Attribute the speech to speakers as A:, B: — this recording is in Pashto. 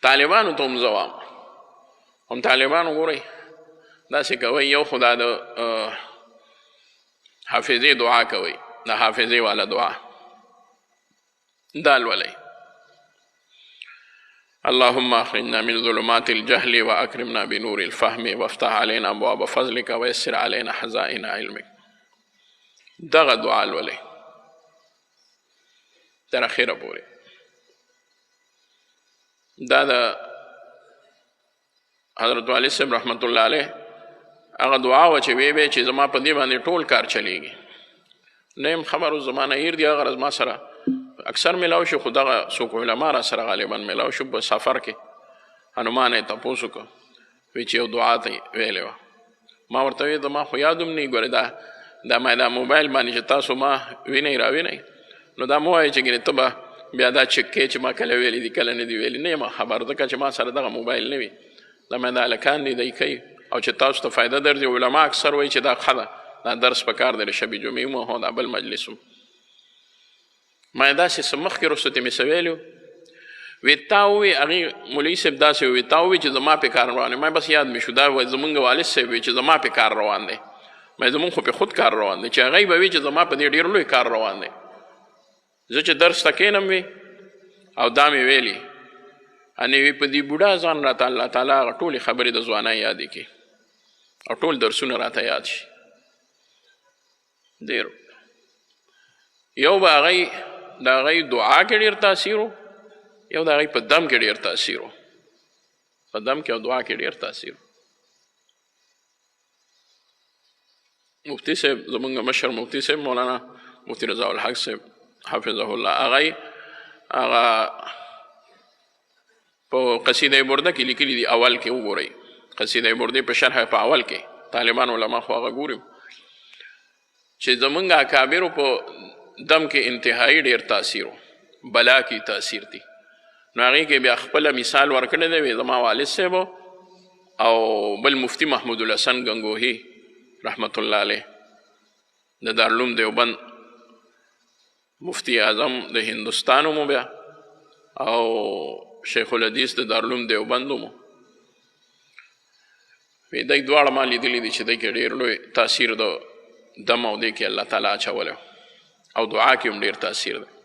A: طالبانو ته هم زه وایم هم طالبانو ګورئ داسې کوئ یو خو دا د حافظې دعا کوئ د حافظې والا دعا دا لولئ اللهم اخرجنا من ظلمات الجهل واكرمنا بنور الفهم وافتح علينا ابواب فضلك ويسر علينا خزائن علمك دغه دعا لولئ تر اخره پورې دا د حضرت والد صاحب رحمت الله علیه هغه دعا وه چې وی چې زما په دې باندې ټول کار چلیږي نه یم خبرو زما نه هیر دي هغه ورځ ما سره اکثر میلاو شو خو دغه څوک علما را سره غالبا میلاو شو په سفر کې هنومان یې تپوس وکړه وی چې یو دعا ته ویلې وه ما ورته وی زما خو یاد هم نه ګورې دا ما دا موبایل باندې چې تاسو ما وینئ راوینئ نو دا مو وایي چې ګینې ته به بیا دا چک کې چې ما کله ویلي دي کله نه دي ویلي نه یم خبر ځکه چې ما سره دغه موبایل نه وي دا مې دا هلکان دي دی کوي او چې تاسو ته فایده درځي علما اکثر وایي چې دا ښه ده دا درس په کار دی د شبې جمعې مو هو دا بل مجلس و ما یې داسې څه مخکې وروسته ته مې څه ویلي وی تا ووی هغې مولوي صاحب داسې ووی تا ووی چې زما پې کار روان دی ما بس یاد مې شو دا زمونږ والد صاحب وی چې زما پې کار روان دی ما زمونږ خو پې خود کار روان دی چې هغوی به وي چې زما په دې ډېر لوی کار روان دی زه چې درس ته کښېنم وي او دا مې ویلي انې وي په دې بوډا ځان راته الله تعالی هغه ټولې خبرې د ځوانۍ یادې کړي او ټول درسونه راته یاد شي ډېر یو به هغی د هغی دعا کې ډېر تاثیر و یو د هغی په دم کې ډېر تاثیر و په دم کې او دعا کې ډېر تاثیر و مفتی صاحب زمونږ مشر مفتی صاحب مولانا مفتی رضا الحق صاحب حافظه الله هغی هغه په قصیده برده کې لیکلي دي اول کې وګورئ قصیده برده په شرح په اول کې طالبان علما خو هغه ګوري چې زمونږ اکابرو په دم کې انتهایی ډېر تاثیر بلا کی تاثیر دی نو هغې کې بیا خپله مثال ورکړی دی زما والد صاحب او بل مفتی محمود الحسن گنگوهی رحمت الله علیه د دارالعلوم دیوبند مفتی اعظم د هندوستان مو بیا او شیخ الحدیث د دارالعلوم دیوبند مو وی دی دواړه ما لیدلی دي چې دی کې ډېر لوی تاثیر د دم او دی کې الله تعالی اچولی او دعا کې هم ډېر تاثیر دی